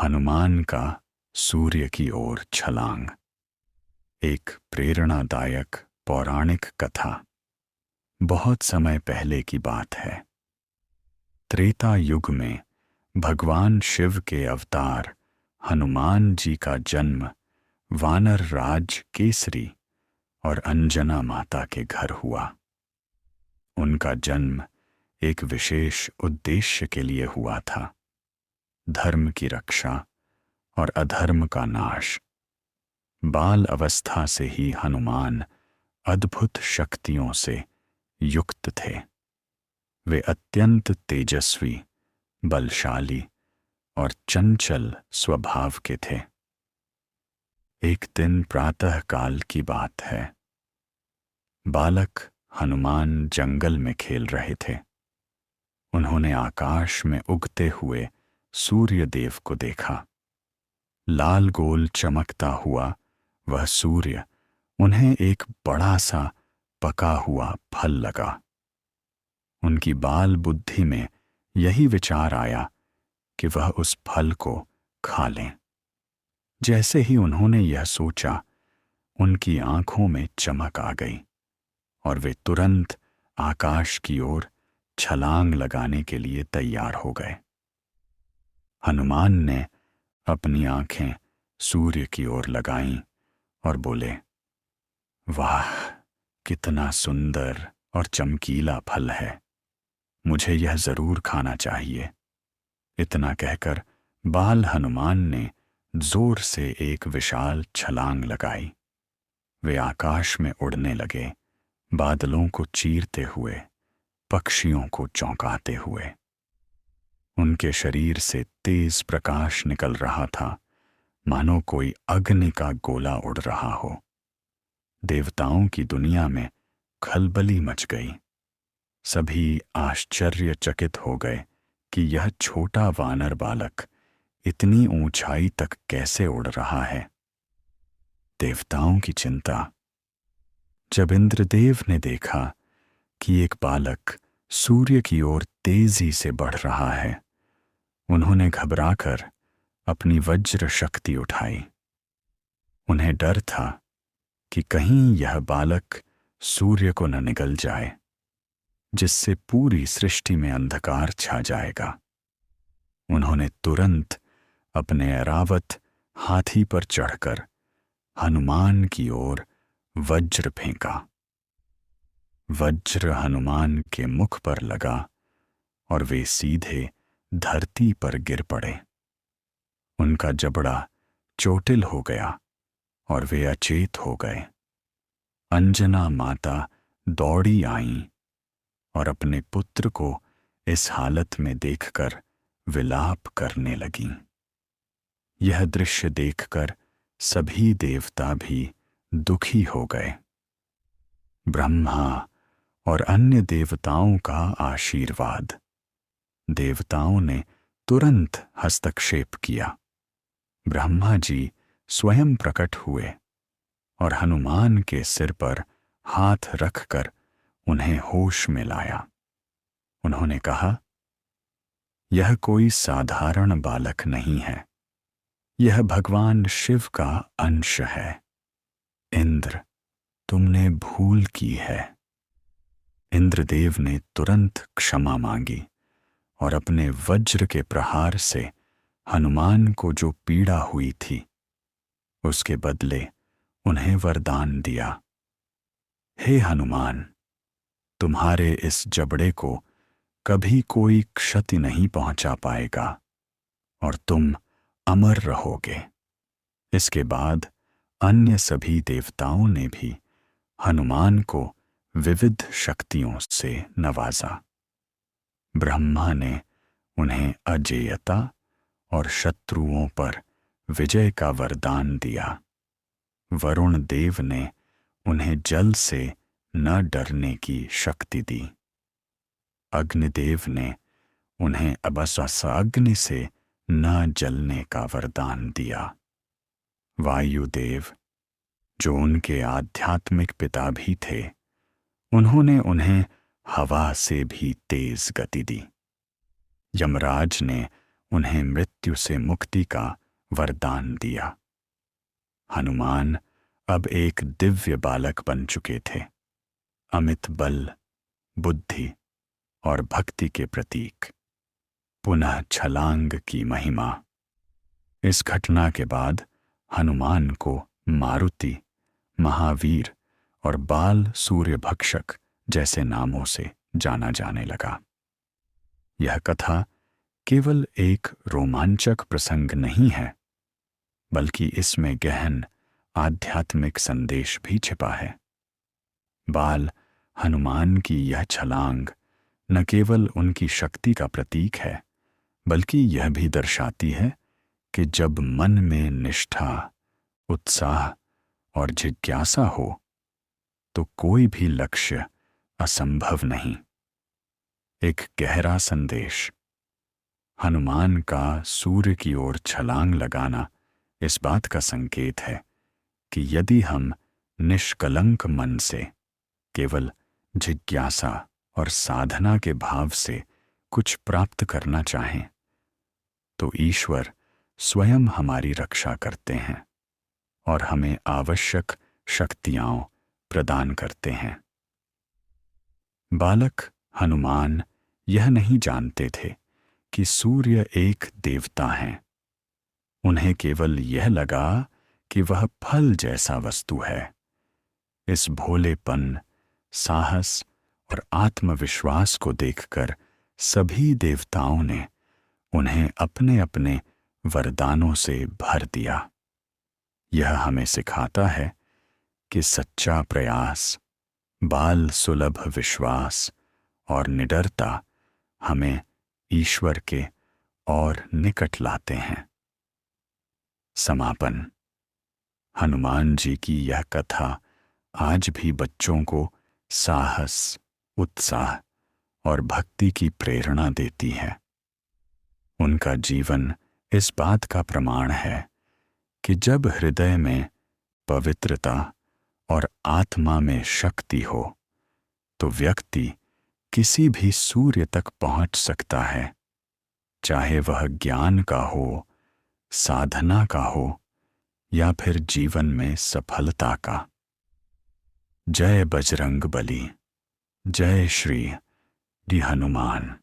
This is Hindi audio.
हनुमान का सूर्य की ओर छलांग। एक प्रेरणादायक पौराणिक कथा। बहुत समय पहले की बात है। त्रेता युग में भगवान शिव के अवतार हनुमान जी का जन्म वानर राज केसरी और अंजना माता के घर हुआ। उनका जन्म एक विशेष उद्देश्य के लिए हुआ था, धर्म की रक्षा और अधर्म का नाश। बाल अवस्था से ही हनुमान अद्भुत शक्तियों से युक्त थे। वे अत्यंत तेजस्वी, बलशाली और चंचल स्वभाव के थे। एक दिन प्रातः काल की बात है। बालक हनुमान जंगल में खेल रहे थे। उन्होंने आकाश में उगते हुए सूर्य देव को देखा। लाल गोल चमकता हुआ वह सूर्य उन्हें एक बड़ा सा पका हुआ फल लगा। उनकी बाल बुद्धि में यही विचार आया कि वह उस फल को खा लें। जैसे ही उन्होंने यह सोचा, उनकी आंखों में चमक आ गई और वे तुरंत आकाश की ओर छलांग लगाने के लिए तैयार हो गए। हनुमान ने अपनी आंखें सूर्य की ओर लगाईं और बोले, वाह, कितना सुंदर और चमकीला फल है, मुझे यह जरूर खाना चाहिए। इतना कहकर बाल हनुमान ने जोर से एक विशाल छलांग लगाई। वे आकाश में उड़ने लगे, बादलों को चीरते हुए, पक्षियों को चौंकाते हुए। उनके शरीर से तेज प्रकाश निकल रहा था, मानो कोई अग्नि का गोला उड़ रहा हो। देवताओं की दुनिया में खलबली मच गई। सभी आश्चर्यचकित हो गए कि यह छोटा वानर बालक इतनी ऊंचाई तक कैसे उड़ रहा है। देवताओं की चिंता। जब इंद्रदेव ने देखा कि एक बालक सूर्य की ओर तेजी से बढ़ रहा है, उन्होंने घबराकर अपनी वज्र शक्ति उठाई। उन्हें डर था कि कहीं यह बालक सूर्य को न निगल जाए, जिससे पूरी सृष्टि में अंधकार छा जाएगा। उन्होंने तुरंत अपने ऐरावत हाथी पर चढ़कर हनुमान की ओर वज्र फेंका। वज्र हनुमान के मुख पर लगा और वे सीधे धरती पर गिर पड़े। उनका जबड़ा चोटिल हो गया और वे अचेत हो गए। अंजना माता दौड़ी आईं और अपने पुत्र को इस हालत में देखकर विलाप करने लगीं। यह दृश्य देखकर सभी देवता भी दुखी हो गए। ब्रह्मा और अन्य देवताओं का आशीर्वाद। देवताओं ने तुरंत हस्तक्षेप किया। ब्रह्मा जी स्वयं प्रकट हुए और हनुमान के सिर पर हाथ रखकर उन्हें होश में लाया। उन्होंने कहा, यह कोई साधारण बालक नहीं है, यह भगवान शिव का अंश है। इंद्र, तुमने भूल की है। इंद्रदेव ने तुरंत क्षमा मांगी और अपने वज्र के प्रहार से हनुमान को जो पीड़ा हुई थी, उसके बदले उन्हें वरदान दिया। हे हनुमान, तुम्हारे इस जबड़े को कभी कोई क्षति नहीं पहुंचा पाएगा और तुम अमर रहोगे। इसके बाद अन्य सभी देवताओं ने भी हनुमान को विविध शक्तियों से नवाजा। ब्रह्मा ने उन्हें अजेयता और शत्रुओं पर विजय का वरदान दिया। वरुण देव ने उन्हें जल से न डरने की शक्ति दी। अग्निदेव ने उन्हें अग्नि से न जलने का वरदान दिया। वायुदेव, जो उनके आध्यात्मिक पिता भी थे, उन्होंने उन्हें हवा से भी तेज गति दी। यमराज ने उन्हें मृत्यु से मुक्ति का वरदान दिया। हनुमान अब एक दिव्य बालक बन चुके थे, अमित बल, बुद्धि और भक्ति के प्रतीक। पुनः छलांग की महिमा। इस घटना के बाद हनुमान को मारुति, महावीर और बाल सूर्यभक्षक जैसे नामों से जाना जाने लगा। यह कथा केवल एक रोमांचक प्रसंग नहीं है, बल्कि इसमें गहन आध्यात्मिक संदेश भी छिपा है। बाल हनुमान की यह छलांग न केवल उनकी शक्ति का प्रतीक है, बल्कि यह भी दर्शाती है कि जब मन में निष्ठा, उत्साह और जिज्ञासा हो तो कोई भी लक्ष्य असंभव नहीं। एक गहरा संदेश। हनुमान का सूर्य की ओर छलांग लगाना इस बात का संकेत है कि यदि हम निष्कलंक मन से, केवल जिज्ञासा और साधना के भाव से कुछ प्राप्त करना चाहें, तो ईश्वर स्वयं हमारी रक्षा करते हैं और हमें आवश्यक शक्तियां प्रदान करते हैं। बालक हनुमान यह नहीं जानते थे कि सूर्य एक देवता हैं। उन्हें केवल यह लगा कि वह फल जैसा वस्तु है। इस भोलेपन, साहस और आत्मविश्वास को देखकर सभी देवताओं ने उन्हें अपने अपने वरदानों से भर दिया। यह हमें सिखाता है कि सच्चा प्रयास, बाल सुलभ विश्वास और निडरता हमें ईश्वर के और निकट लाते हैं। समापन। हनुमान जी की यह कथा आज भी बच्चों को साहस, उत्साह और भक्ति की प्रेरणा देती है। उनका जीवन इस बात का प्रमाण है कि जब हृदय में पवित्रता और आत्मा में शक्ति हो तो व्यक्ति किसी भी सूर्य तक पहुंच सकता है, चाहे वह ज्ञान का हो, साधना का हो या फिर जीवन में सफलता का। जय बजरंग बली। जय श्री हनुमान।